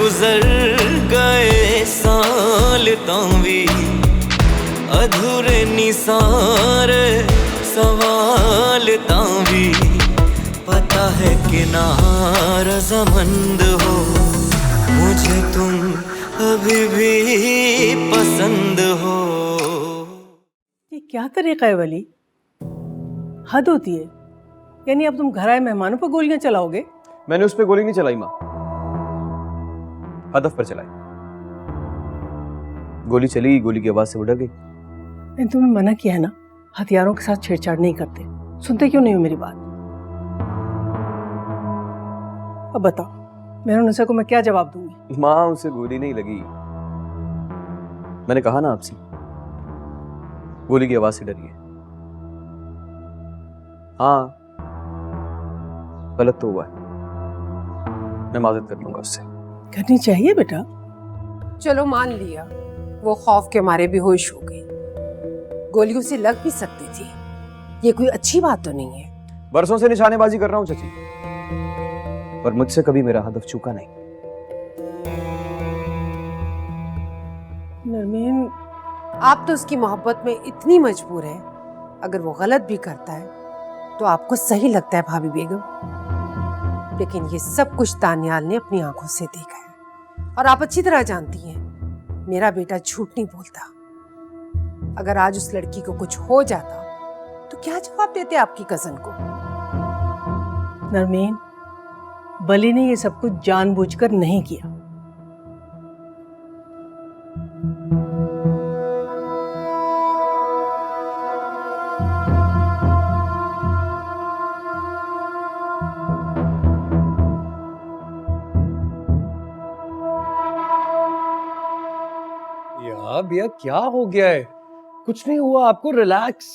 गुजर गए साल तावी अधूरे निसारे सवाल तावी पता है कि नारज़मंद हो मुझे तुम अभी भी पसंद हो। ये क्या तरीका है वली? हद होती है। यानी अब तुम घर आए मेहमानों पर गोलियां चलाओगे? मैंने उस पर गोली नहीं चलाई माँ, हदफ पर चलाई। गोली चली, गोली की आवाज से वो डर गई। मैंने तुम्हें मना किया है ना, हथियारों के साथ छेड़छाड़ नहीं करते। सुनते क्यों नहीं हो मेरी बात? अब बताओ मेरे नशा को मैं क्या जवाब दूंगी? माँ उसे गोली नहीं लगी, मैंने कहा ना आपसे, गोली की आवाज से डरी है। हाँ गलत तो हुआ है, मैं माजरत कर लूंगा उससे। करनी चाहिए बेटा। चलो मान लिया वो खौफ के मारे बेहोश हो गई, गोली उसे लग भी सकती थी, ये कोई अच्छी बात तो नहीं है। बरसों से निशानेबाजी कर रहा हूं चाची, पर मुझसे कभी मेरा हदफ चूका नहीं। नरमीन, आप तो उसकी मोहब्बत में इतनी मजबूर हैं, अगर वो गलत भी करता है तो आपको सही लगता है भाभी बेगम, लेकिन ये सब कुछ दानियाल ने अपनी आंखों से देखा है और आप अच्छी तरह जानती हैं मेरा बेटा झूठ नहीं बोलता। अगर आज उस लड़की को कुछ हो जाता तो क्या जवाब देते आपकी कजन को? नरमीन, बली ने ये सब कुछ जानबूझकर नहीं किया। यार भैया क्या हो गया है? कुछ नहीं हुआ, आपको रिलैक्स।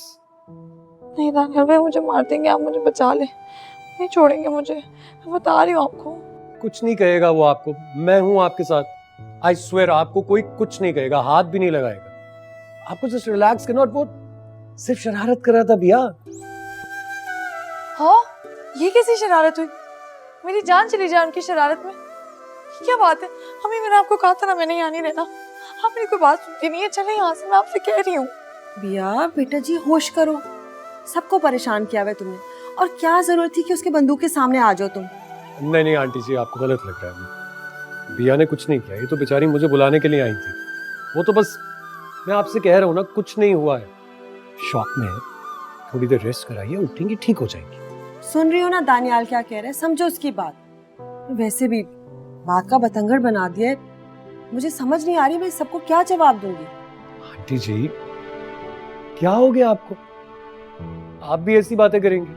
नहीं दानियाल भाई, मुझे मार देंगे, आप मुझे बचा ले, नहीं छोड़ेंगे मुझे, मैं बता रही हूँ आपको। कुछ नहीं कहेगा वो आपको, मैं हूं आपके साथ। आई स्वेयर आपको कोई कुछ नहीं कहेगा, हाथ भी नहीं लगाएगा। आपको जस्ट रिलैक्स करना, और वो सिर्फ शरारत कर रहा था भैया। हाँ, ये कैसी शरारत हुई? मेरी जान चली जाए उनकी शरारत में, ये क्या बात है? हमें मैंने आपको कहा था ना मैंने यहाँ नहीं रहना, आप मेरी कोई बात सुनती नहीं है। चले यहाँ से, मैं आपसे कह रही हूँ। बिया बेटा जी होश करो, सबको परेशान किया हुआ है तुमने, और क्या जरूरत थी कि उसके बंदूक के सामने आ जाओ तुम? नहीं नहीं आंटी जी, आपको गलत लग रहा है। भैया ने कुछ नहीं किया, ये तो बेचारी मुझे बुलाने के लिए आई थी। वो तो बस, मैं आपसे कह रहा हूँ ना, कुछ नहीं हुआ है। शॉक में है, थोड़ी देर रेस्ट कराइए, उठेंगी ठीक हो जाएंगी। सुन रही हो ना दानियाल क्या कह रहा है, समझो उसकी बात। वैसे भी बात का बतंगड़ बना दिया है, मुझे समझ नहीं आ रही मैं सबको क्या जवाब दूंगी। आंटी जी क्या हो गया आपको? आप भी ऐसी बातें करेंगी?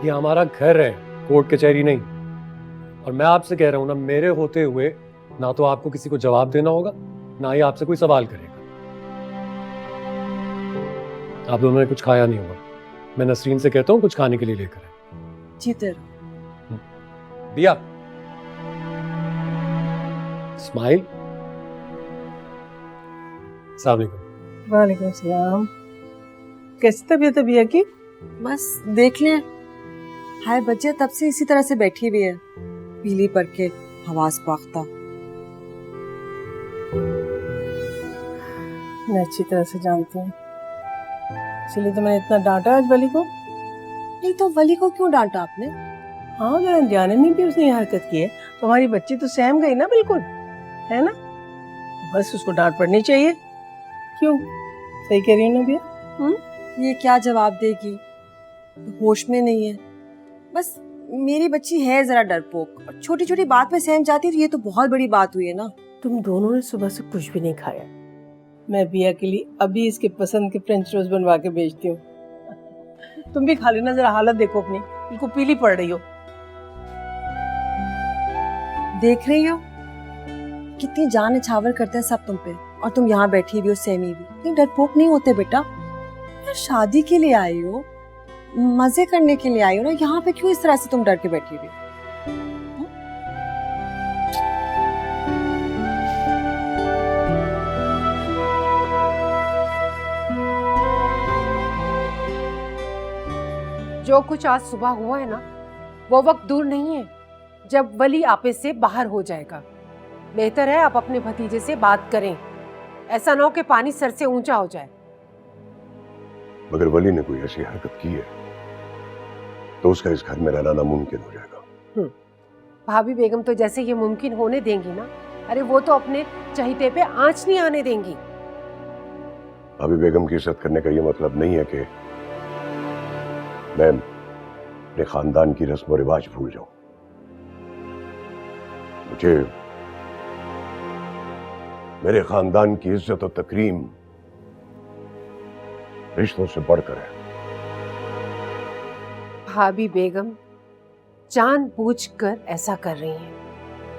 ये हमारा घर है, कोर्ट कचहरी नहीं। और मैं आपसे कह रहा हूं ना, मेरे होते हुए ना तो आपको किसी को जवाब देना होगा, ना ही आपसे कोई सवाल करेगा। आप दोनों ने कुछ खाया नहीं होगा, मैं नसरीन से कहता हूँ कुछ खाने के लिए लेकर आए। जीतर भैया स्माइल। अस्सलाम वालेकुम। वालेकुम सलाम। कैसी तबीयत है बिया की? बस देख लें, हाय बच्चे तब से इसी तरह से बैठी हुई है, पीली पड़ के हवास पाख्ता। मैं अच्छी तरह से जानती हूँ, इसलिए तो मैंने इतना डांटा आज वली को। नहीं तो वली को क्यों डांटा आपने? हाँ, अगर अनजाने में भी उसने ये हरकत की है तो हमारी बच्ची तो सहम गई ना, बिल्कुल, है ना? तो बस उसको डांट पड़नी चाहिए। क्यों, सही कह रही हूँ ना भैया? ये क्या जवाब देगी, होश में नहीं है। बस मेरी बच्ची है जरा डरपोक, और छोटी छोटी बात पे सहम जाती है, तो ये तो बहुत बड़ी बात हुई है ना। तुम दोनों ने सुबह से कुछ भी नहीं खाया। मैं बिया के लिए अभी इसके पसंद के फ्रेंच रोज बनवा के भेजती हूँ। तुम भी खा लेना, जरा हालत देखो अपनी, बिल्कुल पीली पड़ रही हो। देख रही हो कितनी जान निछावर करते हैं सब तुम पे, और तुम यहाँ बैठी हुई हो सहमी भी। इतनी डरपोक नहीं होते बेटा, यार शादी के लिए आई हो, मजे करने के लिए आई हो ना, यहाँ पे क्यों इस तरह से तुम डर के बैठी हुई? जो कुछ आज सुबह हुआ है ना, वो वक्त दूर नहीं है जब वली आपे से बाहर हो जाएगा। बेहतर है आप अपने भतीजे से बात करें, ऐसा ना हो कि पानी सर से ऊंचा हो जाए। मगर वली ने कोई ऐसी हरकत की है तो उसका इस घर में रहना नामुमकिन हो जाएगा। भाभी बेगम तो जैसे ये मुमकिन होने देंगी ना, अरे वो तो अपने चहीते पे आंच नहीं आने देंगी। भाभी बेगम की इज्जत करने का ये मतलब नहीं है कि मैं अपने खानदान की रस्म और रिवाज भूल जाऊं। मुझे मेरे खानदान की इज्जत और तकरीम रिश्तों से बढ़कर है। भाभी बेगम जानबूझकर ऐसा कर रही हैं।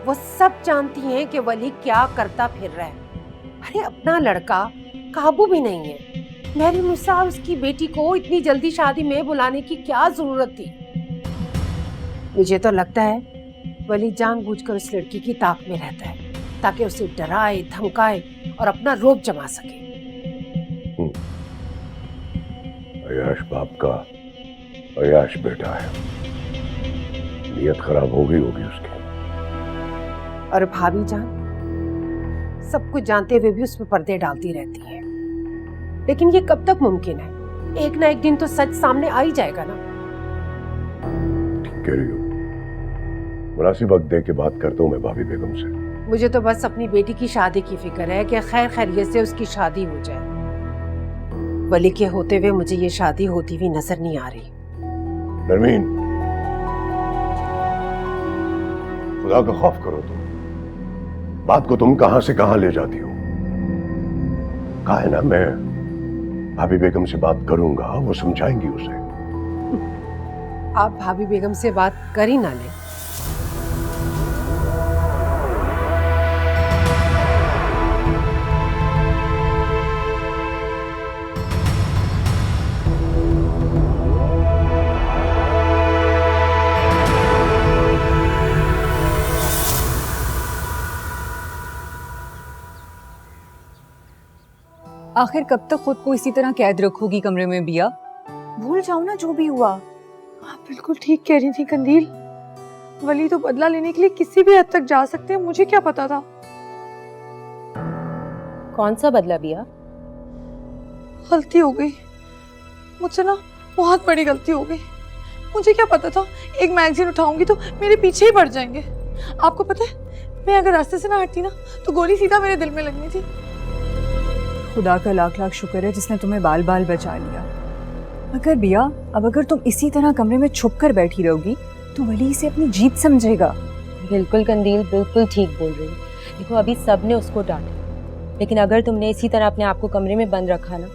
वो सब जानती हैं कि वली क्या करता फिर रहा है। अरे अपना लड़का काबू भी नहीं है। मेरी मुसा उसकी बेटी को इतनी जल्दी शादी में बुलाने की क्या जरूरत थी? मुझे तो लगता है वली जानबूझकर उस लड़की की ताक में रहता है ताकि उसे डराए धमकाए और अपना रोब जमा सके। अयाश बाप का अयाश बेटा है, नीयत खराब हो गई होगी उसकी। और भाभी जान सब कुछ जानते हुए भी उसमें पर्दे डालती रहती है। लेकिन ये कब तक मुमकिन है? एक ना एक दिन तो सच सामने आ ही जाएगा ना। ठीक कह रही हो, मुनासिब वक्त दे के बात करता हूं मैं भाभी बेगम से। मुझे तो बस अपनी बेटी की शादी की फिक्र है कि खैर खैरियत से उसकी शादी हो जाए। वली के होते हुए मुझे ये शादी होती हुई नजर नहीं आ रही। नरमीन, खुदा का खौफ करो तुम। बात को तुम कहां से कहां ले जाती हो। कहा है ना, मैं भाभी बेगम से बात करूंगा, वो समझाएंगी उसे। आप भाभी बेगम से बात कर ही ना ले। आखिर कब तक खुद को इसी तरह कैद रखोगी कमरे में बिया? भूल जाओ ना जो भी हुआ। आप बिल्कुल ठीक कह रही थी कंदील। वली तो बदला लेने के लिए किसी भी हद तक जा सकते हैं, मुझे क्या पता था। कौन सा बदला बिया? गलती हो गई मुझसे ना, बहुत बड़ी गलती हो गई। मुझे क्या पता था एक मैगजीन उठाऊंगी तो मेरे पीछे ही पड़ जाएंगे। आपको पता है, मैं अगर रास्ते से ना हटती ना तो गोली सीधा मेरे दिल में लगनी थी। खुदा का लाख लाख शुक्र है जिसने तुम्हें बाल बाल बचा लिया। मगर बिया, अब अगर तुम इसी तरह कमरे में छुप कर बैठी रहोगी तो वली इसे अपनी जीत समझेगा। बिल्कुल कंदील, बिल्कुल ठीक बोल रही। देखो अभी सब ने उसको डांटा, लेकिन अगर तुमने इसी तरह अपने आप को कमरे में बंद रखा ना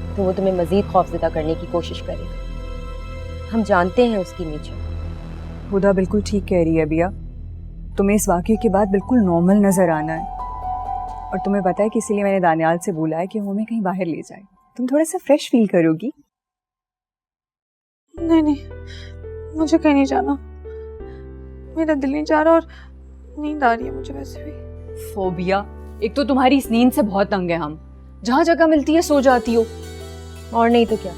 तो वो तुम्हें मजीद खौफजदा करने की कोशिश करेगा। हम जानते हैं उसकी नेचर। खुदा बिल्कुल ठीक कह रही है बिया। तुम्हें इस वाक़ये के बाद बिल्कुल नॉर्मल नजर आना है। और तुम्हें पता है कि इसीलिए मैंने दानियाल से बोला है कि वो हमें कहीं बाहर ले जाए। तुम थोड़ा सा फ्रेश फील करोगी। नहीं नहीं, मुझे कहीं नहीं जाना। मेरा दिल नहीं जा रहा और नींद आ रही है मुझे वैसे भी। फोबिया, एक तो तुम्हारी इस नींद से बहुत तंग है हम। जहाँ जगह मिलती है सो जाती हो। और नहीं तो क्या,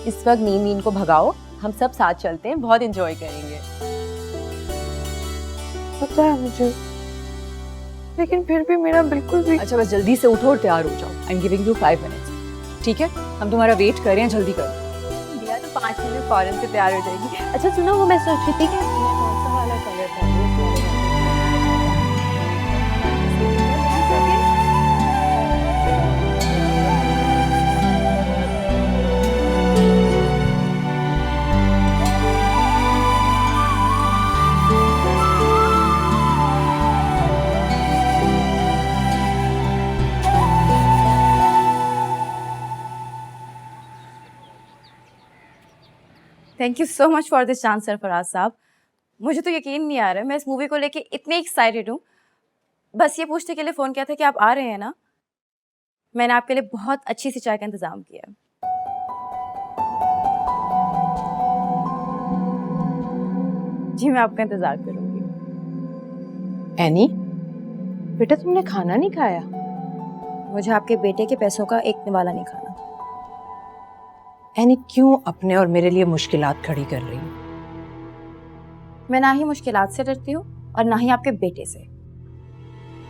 इस वक्त नींद को भगाओ, हम सब साथ चलते हैं, बहुत एंजॉय करेंगे। पता है मुझे, लेकिन फिर भी मेरा बिल्कुल भी। अच्छा बस जल्दी से उठो और तैयार हो जाओ। I am giving you 5 minutes. ठीक है, हम तुम्हारा वेट कर रहे हैं, जल्दी करो। बिया तो 5 मिनट में फौरन से तैयार हो जाएगी। अच्छा सुनो, वो मैं सोच रही थी कि इसमें कौन सा वाला कलर था। Thank you so much for this chance Sarfaraz साहब। मुझे तो यकीन नहीं आ रहा है, मैं इस मूवी को लेके इतनी एक्साइटेड हूँ। बस ये पूछने के लिए फ़ोन किया था कि आप आ रहे हैं ना। मैंने आपके लिए बहुत अच्छी सी चाय का इंतज़ाम किया है। जी मैं आपका इंतज़ार करूँगी। एनी, बेटा तुमने खाना नहीं खाया? मुझे आपके बेटे के पैसों का एक निवाला नहीं खाना। एनी क्यों अपने और मेरे लिए मुश्किलात खड़ी कर रही है? मैं ना ही मुश्किलात से डरती हूँ और ना ही आपके बेटे से।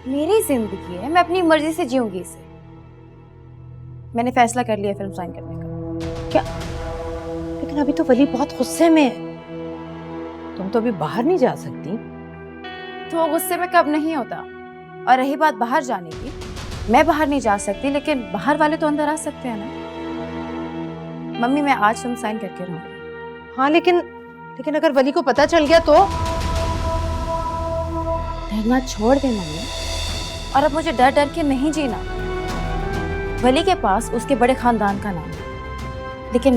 मेरी जिंदगी है, मैं अपनी मर्जी से जीऊंगी इसे। मैंने फैसला कर लिया फिल्म साइन करने का। क्या? लेकिन अभी तो वली बहुत गुस्से में है। तुम तो अभी बाहर नहीं जा सकती। तो वो गुस्से में कब नहीं होता। और रही बात बाहर जाने की, मैं बाहर नहीं जा सकती, लेकिन बाहर वाले तो अंदर आ सकते हैं ना। मम्मी, मैं आज फिल्म साइन करके रहूंगी। हाँ, लेकिन अगर वली को पता चल गया तो? डरना छोड़ दे मम्मी, और अब मुझे डर डर के नहीं जीना। वली के पास उसके बड़े खानदान का नाम है, लेकिन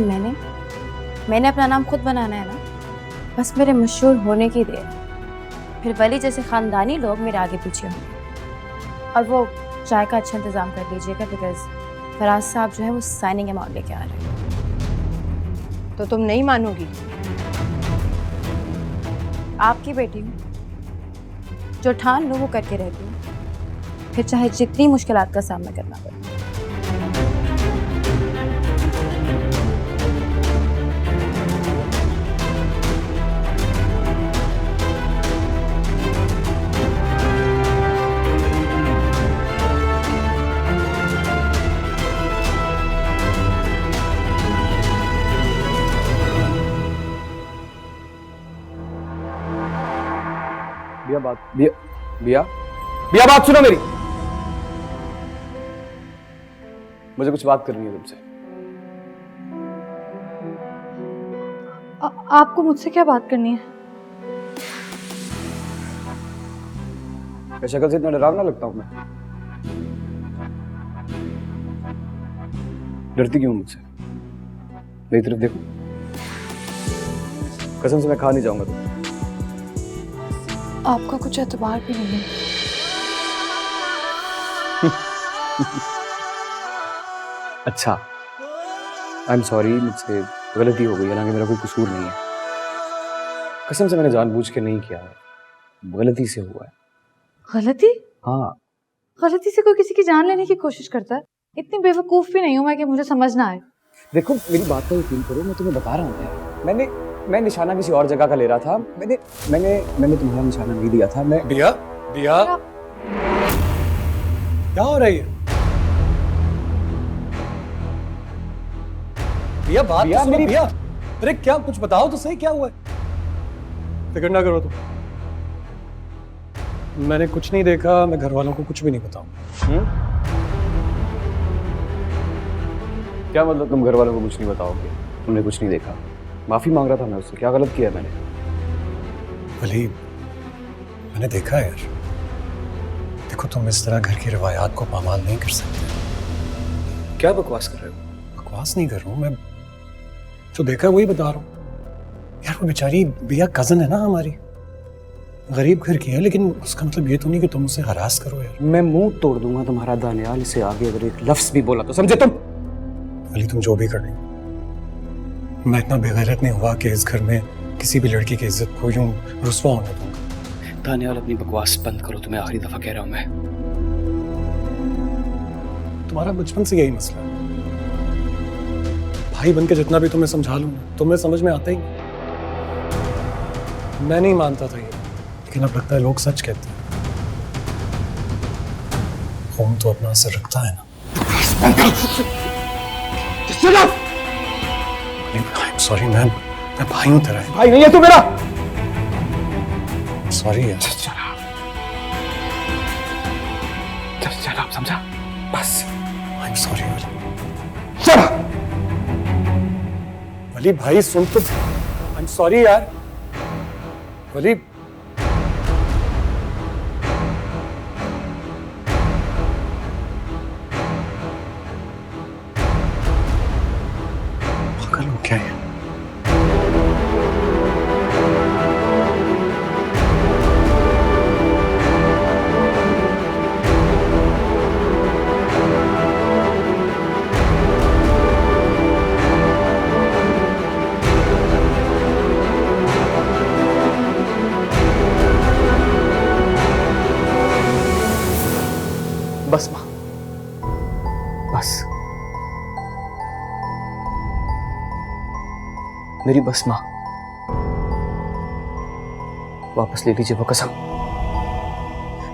मैंने अपना नाम खुद बनाना है ना। बस मेरे मशहूर होने की देर है, फिर वली जैसे खानदानी लोग मेरे आगे पीछे होंगे। और वो चाय का अच्छा इंतजाम कर लीजिएगा, बिकॉज फराज साहब जो है वो साइनिंग अमाउंट लेके आ रहे हैं। तो तुम नहीं मानोगी? आपकी बेटी हूँ, जो ठान लो वो करके रहती हूँ, फिर चाहे जितनी मुश्किलात का सामना करना पड़े। बिया बात सुनो मेरी। मुझे कुछ बात करनी है तुमसे। आपको मुझसे क्या बात करनी है? क्या शक्ल से इतना डरावना लगता हूं मैं? डरती क्यों मुझसे? मेरी तरफ देखो, कसम से मैं खा नहीं जाऊंगा तुम। आपका कुछ एतबार भी नहीं है। अच्छा, आई एम सॉरी, मुझसे गलती हो गई, हालांकि मेरा कोई कसूर नहीं है। कसम से मैंने जानबूझ के नहीं किया है, गलती से हुआ है। गलती? हाँ। गलती से कोई किसी की जान लेने की कोशिश करता है? इतनी बेवकूफ भी नहीं हूं मैं कि मुझे समझ ना आए। देखो, मेरी बात पर यकीन करो, मैं तुम्हें बता रहा हूँ यार। मैं निशाना किसी और जगह का ले रहा था। मैंने तुम्हारा निशाना नहीं दिया था। मैं बिया क्या हो रही है? बिया मेरी बिया, अरे क्या, कुछ बताओ तो सही, क्या हुआ है? फिक्र ना करो तुम, मैंने कुछ नहीं देखा, मैं घर वालों को कुछ भी नहीं बताऊंगा। क्या मतलब तुम घर वालों को कुछ नहीं बताओगे? तुमने कुछ नहीं देखा? माफी मांग रहा था मैं उससे, क्या गलत किया मैंने? वली, मैंने देखा है यार। देखो, तुम इस तरह घर की रिवायात को पामाल नहीं कर सकते। क्या बकवास कर रहे हो? बकवास नहीं कर रहा हूँ मैं, जो देखा है वही बता रहा हूँ। यार वो बेचारी बिया कजन है ना हमारी, गरीब घर की है, लेकिन उसका मतलब ये तो नहीं कि तुम उसे हरास करो यार। मैं मुंह तोड़ दूंगा तुम्हारा दानियाल, इससे आगे अगर एक लफ्ज भी बोला तो समझे तुम? वली, तुम जो भी कर रही हो, मैं इतना बेगैरत नहीं हुआ कि इस घर में किसी भी लड़की की इज्जत को यूं रुस्वा होने दूंगा। दानियाल, अपनी बकवास बंद करो, तुम्हें आखिरी दफा कह रहा हूं मैं। तुम्हारा बचपन से यही मसला है, भाई बन के जितना भी तुम्हें समझा लूं तुम्हें समझ में आता ही नहीं। मैं नहीं मानता था ये, लेकिन अब लगता है लोग सच कहते हैं। खून तो अपना असर रखता है ना। सॉरी मैम, मैं भाई हूं तेरा। भाई नहीं है तू मेरा। सॉरी यार। चल आप समझा, बस। आई एम सॉरी वली। चल वली भाई, सुन तो। आई एम सॉरी यार वली। पागल हो क्या है? बस माँ, बस मेरी बस माँ, वापस ले लीजिए वो कसम।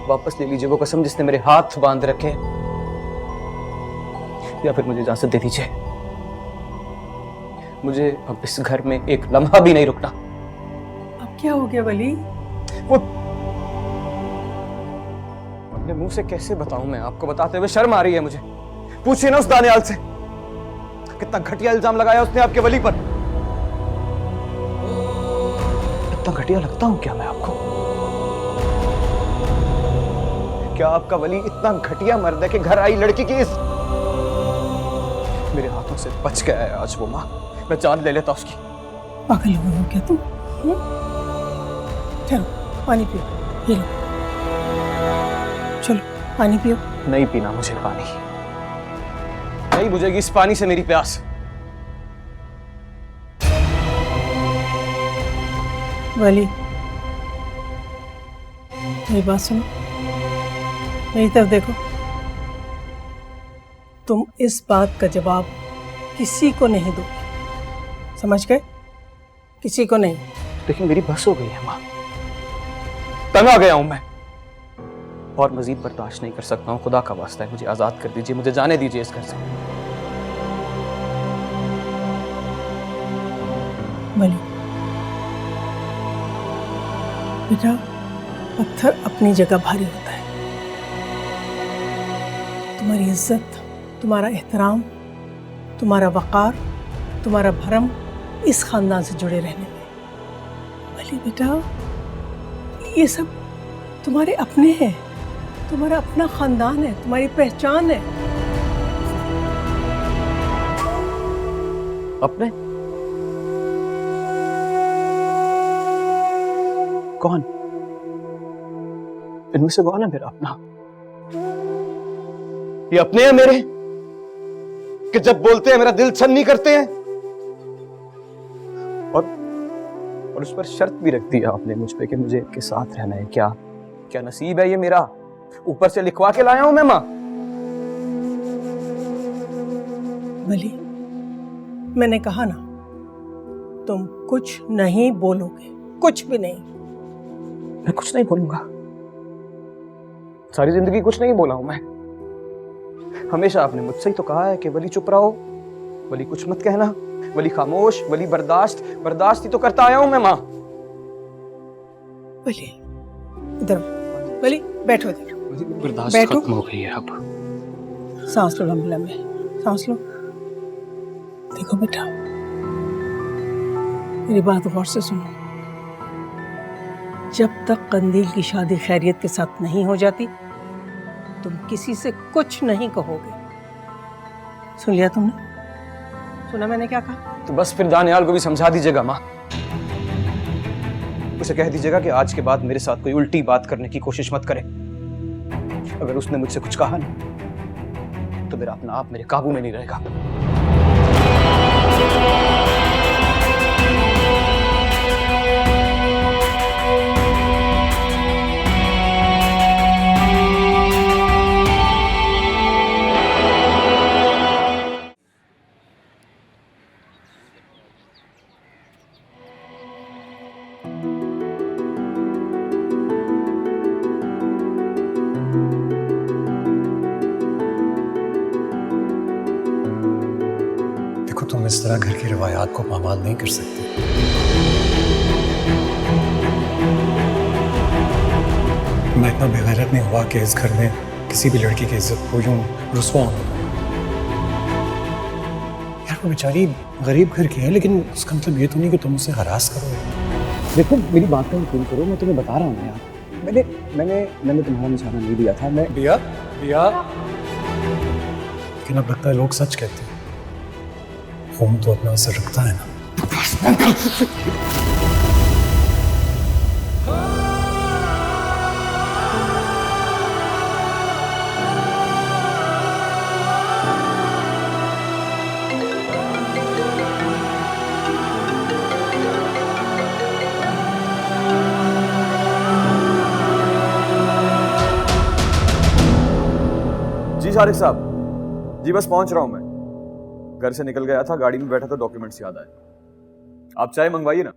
वापस ले लीजिए वो कसम जिसने मेरे हाथ बांध रखे हैं, या फिर मुझे इजाजत दे दीजिए। मुझे अब इस घर में एक लम्हा भी नहीं रुकना। अब क्या हो गया वली? वो अपने मुंह से कैसे बताऊं मैं आपको, बताते हुए शर्म आ रही है मुझे। पूछिए ना उस दानियाल से, कितना घटिया इल्जाम लगाया उसने आपके वली पर। इतना घटिया लगता हूं क्या मैं आपको? क्या आपका वली इतना घटिया मर्द है कि घर आई लड़की की इस मेरे हाथों से बच गया है आज वो मां? मैं जान ले लेता उसकी। पागल हो गए हो क्या तुम? चलो पानी पियो, ये लो, चलो पानी पियो। नहीं पीना मुझे पानी, नहीं बुझेगी इस पानी से मेरी प्यास। वली मेरी बात सुनो, मेरी तरफ देखो। तुम इस बात का जवाब किसी को नहीं दोगे, समझ गए? किसी को नहीं। लेकिन मेरी बस हो गई है मां, तंग आ गया हूं मैं और मजीद बर्दाश्त नहीं कर सकता हूं। खुदा का वास्ता है मुझे आजाद कर दीजिए, मुझे जाने दीजिए इस घर से। वली बेटा, पत्थर अपनी जगह भारी होता है। तुम्हारी इज्जत, तुम्हारा एहतराम, तुम्हारा वक़ार, तुम्हारा भरम इस खानदान से जुड़े रहने में। वली बेटा, ये सब तुम्हारे अपने हैं, तुम्हारा अपना खानदान है, तुम्हारी पहचान है। अपने? कौन? इनमें से कौन है मेरा अपना? ये अपने हैं मेरे कि जब बोलते हैं मेरा दिल छन्नी करते हैं, और उस पर शर्त भी रख दिया आपने मुझ पे कि मुझे इनके साथ रहना है। क्या क्या नसीब है ये मेरा, ऊपर से लिखवा के लाया हूं मैं मां। वली, मैंने कहा ना, तुम कुछ नहीं बोलोगे, कुछ भी नहीं। मैं कुछ नहीं बोलूंगा, सारी जिंदगी कुछ नहीं बोला हूं मैं। हमेशा आपने मुझसे ही तो कहा है कि वली चुप रहो, वली कुछ मत कहना, वली खामोश, वली बर्दाश्त। बर्दाश्त ही तो करता आया हूं मैं मां। वली इधर, वली बैठो इधर, बर्दाश्त बैठो। खत्म हो गई है अब। सांस लो लंबे लंबे, सांस लो। देखो बेटा, मेरी बात गौर से सुनो। जब तक कंदील की शादी खैरियत के साथ नहीं हो जाती, तुम किसी से कुछ नहीं कहोगे। सुन लिया तुमने? सुना मैंने क्या कहा? तो बस फिर दानियाल को भी समझा दीजिएगा मां, उसे कह दीजिएगा कि आज के बाद मेरे साथ कोई उल्टी बात करने की कोशिश मत करे। अगर उसने मुझसे कुछ कहा ना, तो मेरा अपना आप मेरे काबू में नहीं रहेगा। तुम इस तरह घर की रिवायात को पामाल नहीं कर सकते। मैं इतना बेगैरत नहीं हुआ कि इस घर में किसी भी लड़की की इज्जत को यूं रुस्वा होने दूं। यार वो बेचारी गरीब घर की है, लेकिन उसका मतलब ये तो नहीं कि तुम उसे हरास करो। देखो मेरी बात का यकीन करो, मैं तुम्हें बता रहा हूँ यार, मैंने मैंने मैंने तुम्हारा निशाना नहीं दिया था। मैं दिया दिया, लेकिन अब लगता है लोग सच कहते हैं, खून तो अपना असर रखता है ना। जी शारिक साहब, जी बस पहुंच रहा हूं मैं। घर से निकल गया था, गाड़ी में बैठा तो डॉक्यूमेंट्स याद आए। आप चाय मंगवाइए ना,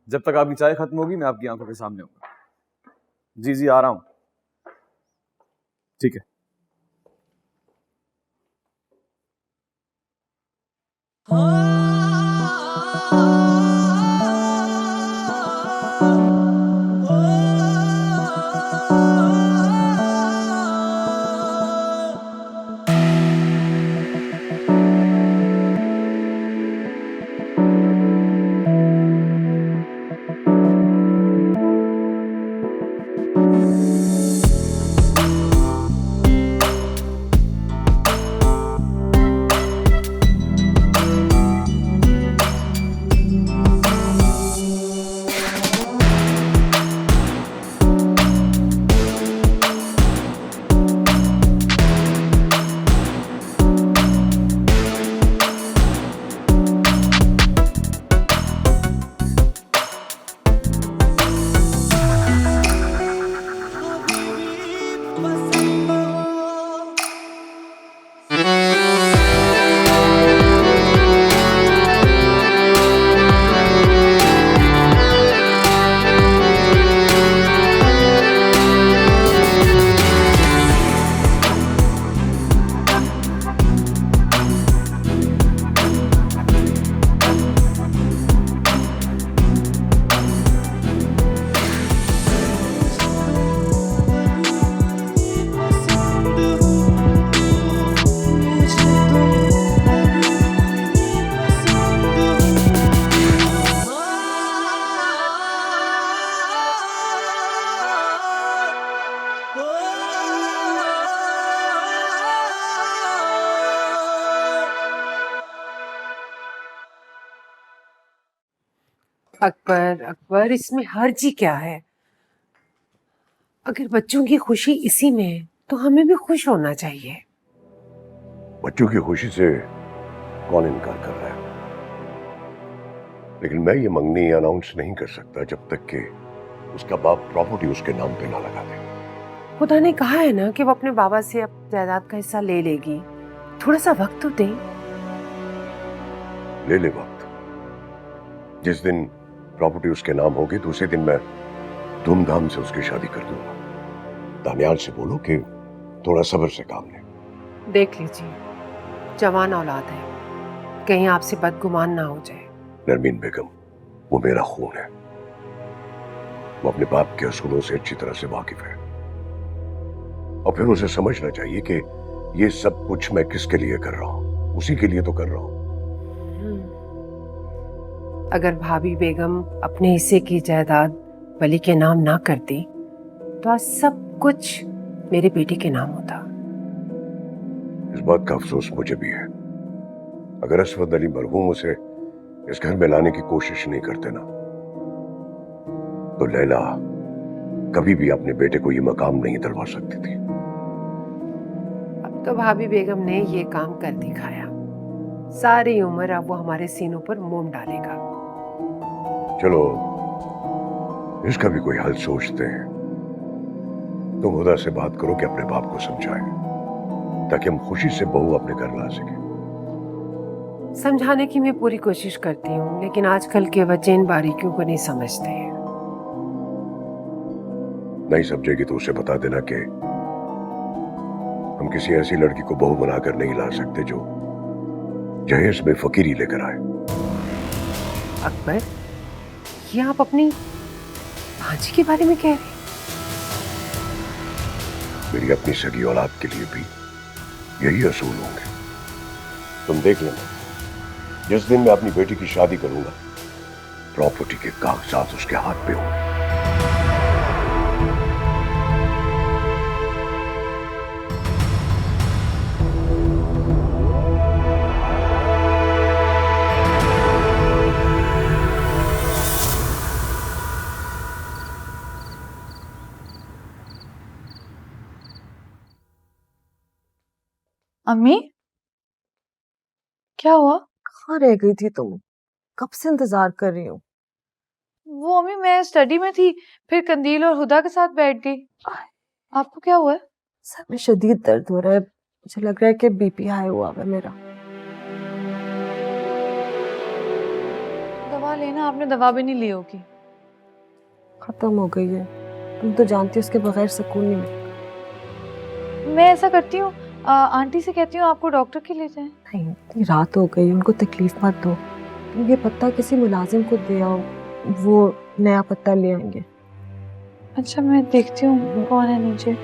जब तक आपकी चाय खत्म होगी मैं आपकी आंखों के सामने हूँ। जी जी आ रहा हूँ। ठीक है। अकबर अकबर, इसमें हर्जी क्या है? अगर बच्चों की खुशी इसी में है तो हमें भी खुश होना चाहिए। बच्चों की खुशी से कौन इनकार कर रहा है, लेकिन मैं ये मंगनी अनाउंस नहीं कर सकता जब तक कि उसका बाप प्रॉपर्टी उसके नाम पे ना लगा दे। खुदा ने कहा है ना कि वो अपने बाबा से अपनी जायदाद का हिस्सा ले लेगी। थोड़ा सा वक्त तो दें। ले ले वक्त। जिस दिन प्रॉपर्टी उसके नाम होगी तो उसी दिन मैं धूमधाम से उसकी शादी कर दूंगा। दानियाल से बोलो कि थोड़ा सब्र से काम ले। देख लीजिए, जवान औलाद है, कहीं आपसे बदगुमान ना हो जाए। नरमीन बेगम, वो मेरा खून है। वो अपने बाप के असूलों से अच्छी तरह से वाकिफ है और फिर उसे समझना चाहिए कि ये सब कुछ मैं किसके लिए कर रहा हूं, उसी के लिए तो कर रहा हूं। अगर भाभी बेगम अपने हिस्से की जायदाद वली के नाम ना करती तो आज सब कुछ मेरे बेटे के नाम होता। इस बात का अफसोस मुझे भी है। अगर असवद अली मरहूम उसे इस घर में लाने की कोशिश नहीं करते ना, तो लैला कभी भी अपने बेटे को ये मकाम नहीं दिलवा सकती थी। अब तो भाभी बेगम ने ये काम कर दिखाया। सारी उम्र अब वो हमारे सीनों पर मोम डालेगा। चलो, इसका भी कोई हल सोचते हैं। तुम खुदा से बात करो कि अपने बाप को समझाएं, ताकि हम खुशी से बहू अपने घर ला सके। समझाने की मैं पूरी कोशिश करती हूँ, लेकिन आजकल के बच्चे इन बारीकियों को नहीं समझते हैं। नहीं समझेगी तो उसे बता देना कि हम किसी ऐसी लड़की को बहू बनाकर नहीं ला सकते जो जहेज में फकीरी लेकर आए। अकबर, ये आप अपनी भांजी के बारे में कह रहे हैं? मेरी अपनी सगी औलाद के लिए भी यही असूल होंगे। तुम देख लेना, जिस दिन मैं अपनी बेटी की शादी करूंगा, प्रॉपर्टी के कागजात उसके हाथ पे होंगे। अम्मी, क्या हुआ? कहाँ रह गई थी तुम? कब से इंतजार कर रही हूँ। वो अम्मी, मैं स्टडी में थी, फिर कंदील और हुदा के साथ बैठ गई। आपको क्या हुआ है? सर में शदीद दर्द हो रहा है। मुझे लग रहा है कि बीपी हाई हुआ है मेरा। दवा लेना, आपने दवा भी नहीं ली होगी। खत्म हो गई है। तुम तो जानती हो उसके बगैर सुकून नहीं मिलता। मैं ऐसा करती हूँ, आंटी से कहती हूँ आपको डॉक्टर के ले जाएं। नहीं, इतनी रात हो गई, उनको तकलीफ मत दो। ये पत्ता किसी मुलाजिम को दे आओ, वो नया पत्ता ले आएंगे। अच्छा, मैं देखती हूँ कौन है नीचे।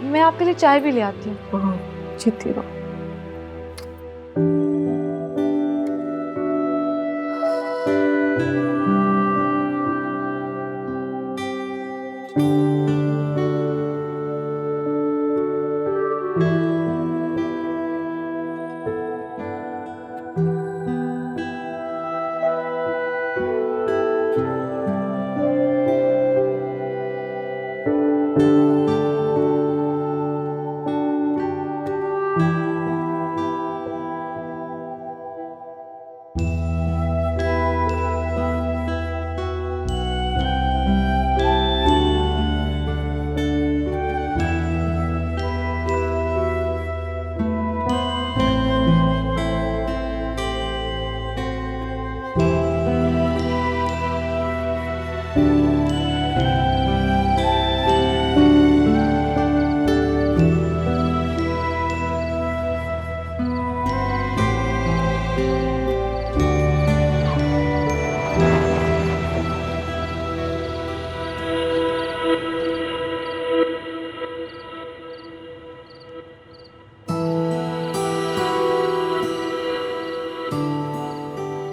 मैं आपके लिए चाय भी ले आती हूँ। हाँ, जीती रहो।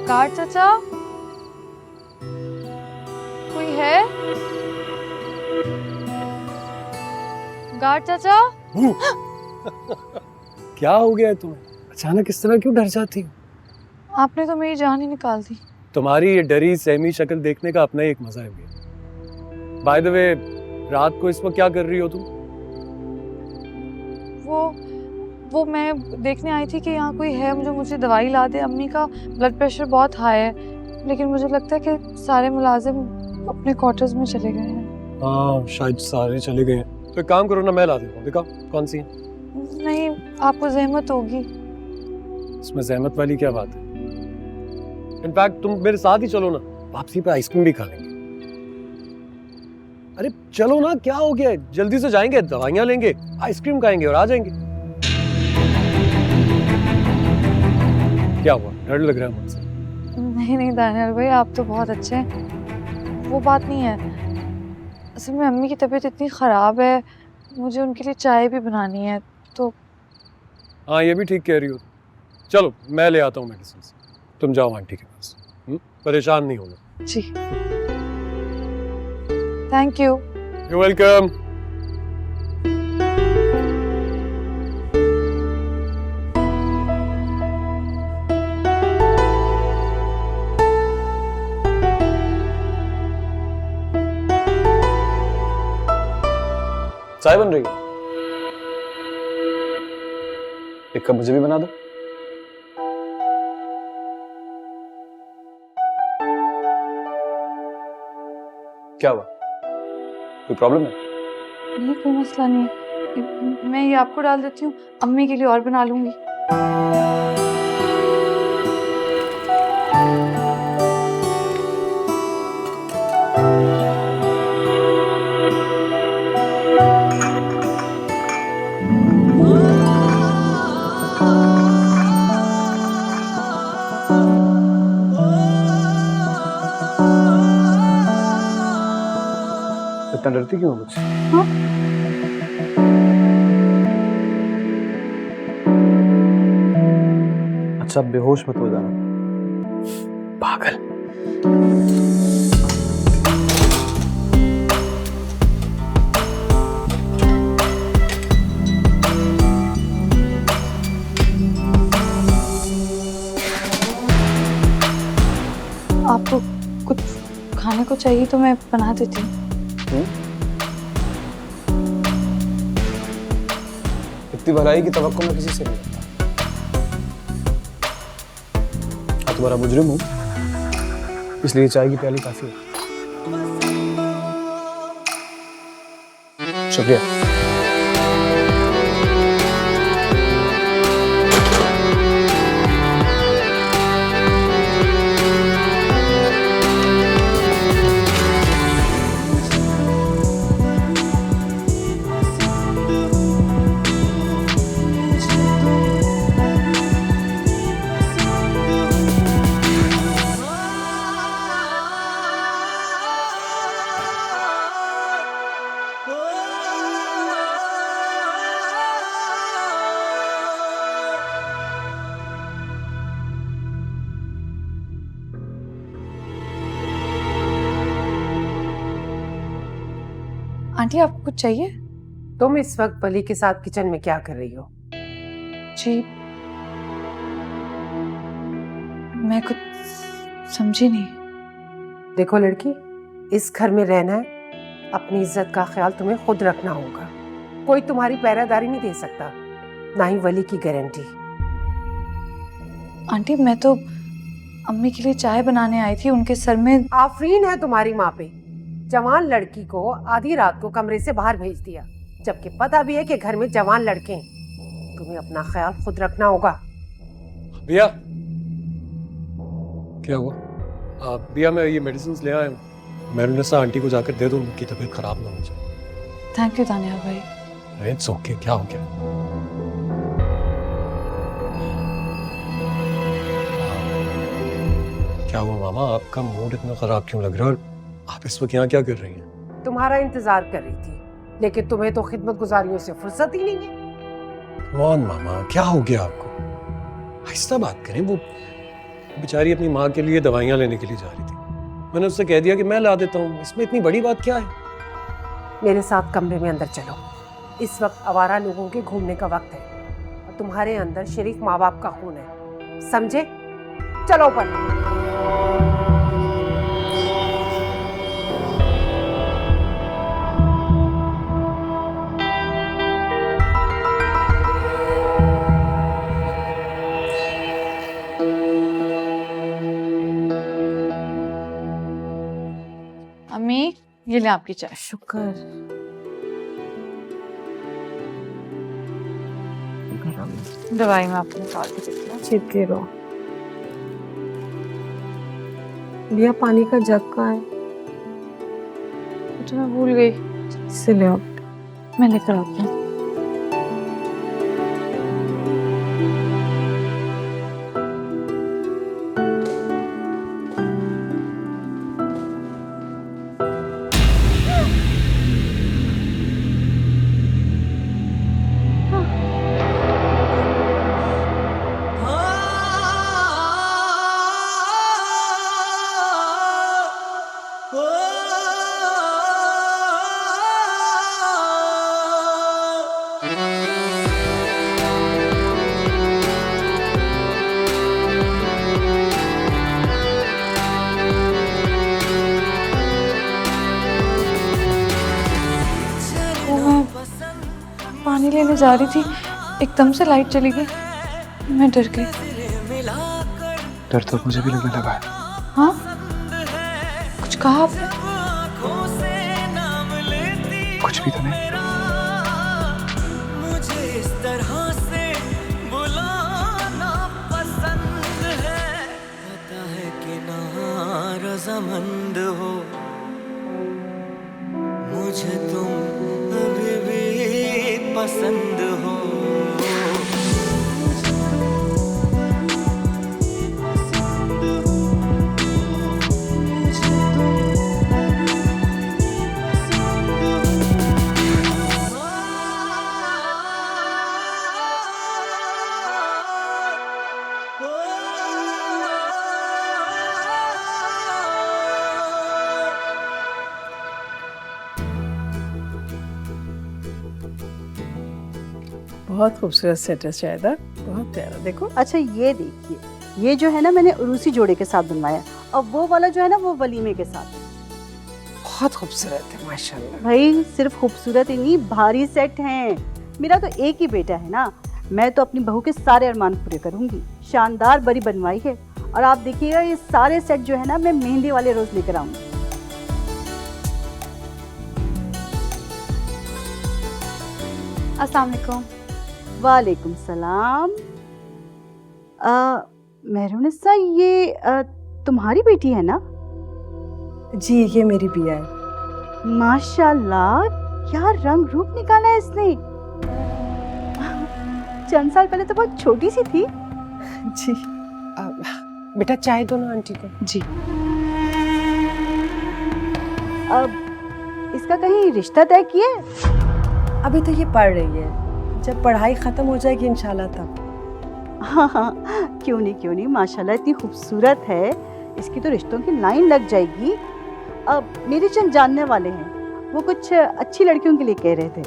गार्ड चाचा, कोई है? गार्ड चाचा। क्या हो गया है तुम्हें? अचानक इस तरह क्यों डर जाती हो? आपने तो मेरी जान ही निकाल दी। तुम्हारी ये डरी सहमी शक्ल देखने का अपना ही एक मजा है भैया। बाय द वे, रात को इस वक्त क्या कर रही हो तुम? वो मैं देखने आई थी कि यहाँ कोई है, मुझे दवाई ला दे। अम्मी का ब्लड प्रेशर बहुत हाई है, लेकिन मुझे लगता है कि सारे मुलाजिम अपने क्वार्टर्स में चले गए हैं। हाँ, शायद सारे चले गए हैं। तो एक काम करो ना, मैं ला देता हूँ। दिखाओ कौन सी है। नहीं, आपको जहमत होगी। इसमें जहमत वाली क्या बात है? इनफैक्ट तुम मेरे साथ ही चलो ना, वापसी पे आइसक्रीम भी खा लेंगे। अरे चलो ना, क्या हो गया? जल्दी से जाएंगे, दवाइयाँ लेंगे, आइसक्रीम खाएंगे और आ जाएंगे। क्या हुआ, डर लग रहा है मुझसे? नहीं दानियाल भाई, आप तो बहुत अच्छे हैं। वो बात नहीं है, असल में अम्मी की तबीयत इतनी ख़राब है, मुझे उनके लिए चाय भी बनानी है तो। हाँ, ये भी ठीक कह रही हो। चलो मैं ले आता हूँ मेडिसिन, तुम जाओ आंटी के पास। परेशान नहीं होना। जी, थैंक यू। You welcome. चाय बन रही है, एक कप मुझे भी बना दो। क्या हुआ, कोई प्रॉब्लम है? नहीं, कोई मसला नहीं है। मैं ये आपको डाल देती हूँ, अम्मी के लिए और बना लूंगी। इतना डरती क्यों हो मुझसे? हाँ? अच्छा, बेहोश मत हो जाना, पागल। आपको कुछ खाने को चाहिए तो मैं बना देती हूँ। इतनी भलाई की तवक्को मैं किसी से नहीं करता। तुम्हारा मुजरिम हूँ, इसलिए चाय की प्याली काफी है। शुक्रिया। आंटी आपको कुछ चाहिए? तुम इस वक्त वली के साथ किचन में क्या कर रही हो? जी मैं कुछ समझी नहीं। देखो लड़की, इस घर में रहना है, अपनी इज्जत का ख्याल तुम्हें खुद रखना होगा। कोई तुम्हारी पहरेदारी नहीं दे सकता, ना ही वली की गारंटी। आंटी मैं तो अम्मी के लिए चाय बनाने आई थी, उनके सर में आफरीन है तुम्हारी माँ पे। जवान लड़की को आधी रात को कमरे से बाहर भेज दिया, जबकि पता भी है कि घर में जवान लड़के हैं। तुम्हें अपना ख्याल खुद रखना होगा। भैया क्या हुआ? भैया मैं ये मेडिसिन ले आया हूँ, मैनुनेसा आंटी को जाकर दे दो, उनकी तबीयत खराब ना हो जाए। थैंक यू दानियाल भाई। इट्स ओके, क्या हो गया? क्या हुआ मामा, आपका मूड इतना खराब क्यों लग रहा है और आप इस वक्त यहाँ क्या कर रही हैं? तुम्हारा इंतजार कर रही थी, लेकिन तुम्हें तो खिदमत गुजारियों से फुर्सत ही नहीं है। कौन मामा, क्या हो गया आपको? आहिस्ता बात करें। वो बेचारी अपनी माँ के लिए दवाइयाँ लेने के लिए जा रही थी, मैंने उससे कह दिया कि मैं ला देता हूँ, इसमें इतनी बड़ी बात क्या है? मेरे साथ कमरे में अंदर चलो। इस वक्त आवारा लोगों के घूमने का वक्त है और तुम्हारे अंदर शरीफ माँ बाप का खून है, समझे? चलो ऊपर। अम्मी ये ले आपकी चाय। शुक्र। दवाई में आपको निकाल के देती हूँ। छिपके रहो। लिया पानी का जग का है? तो मैं भूल गई, इससे ले आओ। मैं लेकर आती हूँ। पानी लेने जा रही थी, एकदम से लाइट चली गई, मैं डर गई। डर तो मुझे भी लगने लगा है। हाँ कुछ कहा आपने? कुछ भी तो नहीं। मुझे इस तरह से बुलाना पसंद है, पता है कि ना रज़ामंद हो, मुझे तुम अभी भी पसंद हो। बहुत खूबसूरत सेट है शायदा, बहुत प्यारा। देखो अच्छा ये देखिए, ये जो है ना मैंने उरूसी जोड़े के साथ बनवाया, और वो वाला जो है ना वो वलीमे के साथ। बहुत खूबसूरत है माशाल्लाह। भाई सिर्फ खूबसूरत ही नहीं, भारी सेट हैं। मेरा तो एक ही बेटा है ना, मैं तो अपनी बहू के सारे अरमान पूरे करूंगी। शानदार बड़ी बनवाई है, और आप देखिएगा ये सारे सेट जो है ना मैं मेहंदी वाले रोज लेकर आऊंगी। अस्सलाम वालेकुम। वालेकुम सलाम। मेहरुनिसा ये तुम्हारी बेटी है ना? जी ये मेरी बिया है। माशाल्लाह क्या रंग रूप निकाला है इसने। चंद साल पहले तो बहुत छोटी सी थी। जी बेटा चाय दो ना आंटी को। जी। अब इसका कहीं रिश्ता तय किया है? अभी तो ये पढ़ रही है, जब पढ़ाई खत्म हो जाएगी इंशाल्लाह तब। हाँ क्यों नहीं माशाल्लाह इतनी खूबसूरत है, इसकी तो रिश्तों की लाइन लग जाएगी। अब मेरे चंद जानने वाले हैं, वो कुछ अच्छी लड़कियों के लिए कह रहे थे।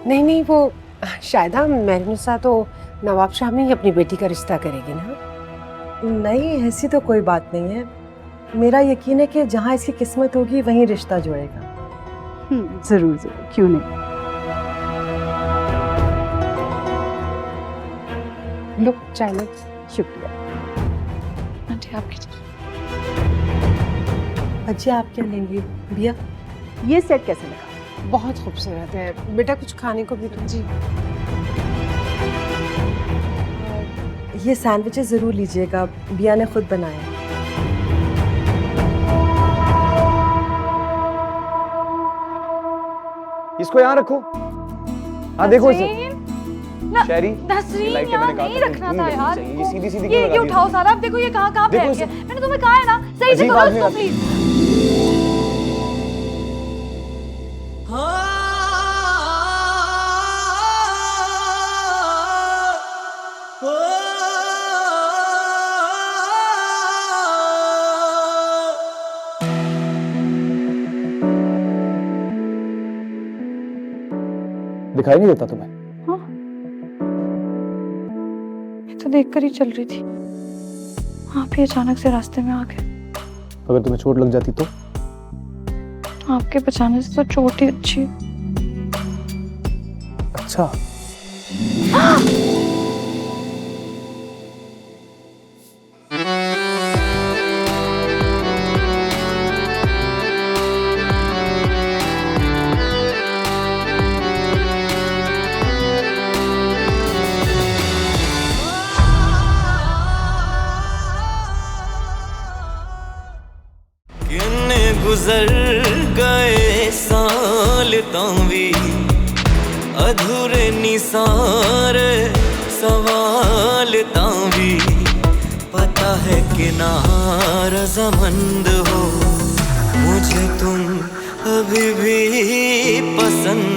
नहीं नहीं, वो शायदा मेहरुनिसा तो नवाब शाह में ही अपनी बेटी का रिश्ता करेगी ना। नहीं, ऐसी तो कोई बात नहीं है। मेरा यकीन है कि जहाँ इसकी किस्मत होगी वहीं रिश्ता जुड़ेगा। जरूर जरूर, क्यों नहीं। लो चाय लो। शुक्रिया। आंटी आपकी अच्छा, आप क्या लेंगी बिया? ये सेट कैसा लगा? बहुत खूबसूरत है बेटा, कुछ खाने को भी दो। जी ये सैंडविचेस ज़रूर लीजिएगा, बिया ने खुद बनाया। इसको यहाँ रखो। हाँ देखो इसे। शहरी, नसरीन, लाइट यहाँ मैंने कहा नहीं था, रखना तुम था नहीं यार। चाहिए, ये सीधी सीधी ये क्यों लगा दी उठाओ सारा, आप देखो ये कहाँ देखो फैल इसे। गया। मैंने तुम्हें कहा है ना, सही से अजीब करो आदमी इसको आप। प्लीज। दिखाई नहीं देता तुम्हें? मैं तो देखकर ही चल रही थी, आप ही अचानक से रास्ते में आ गए। अगर तुम्हें चोट लग जाती तो? आपके बचाने से तो चोट ही अच्छी। अच्छा। किन्ने गुजर गए साल तावी अधूरे निसारे सवाल तावी पता है कि नारज़मंद हो मुझे तुम अभी भी पसंद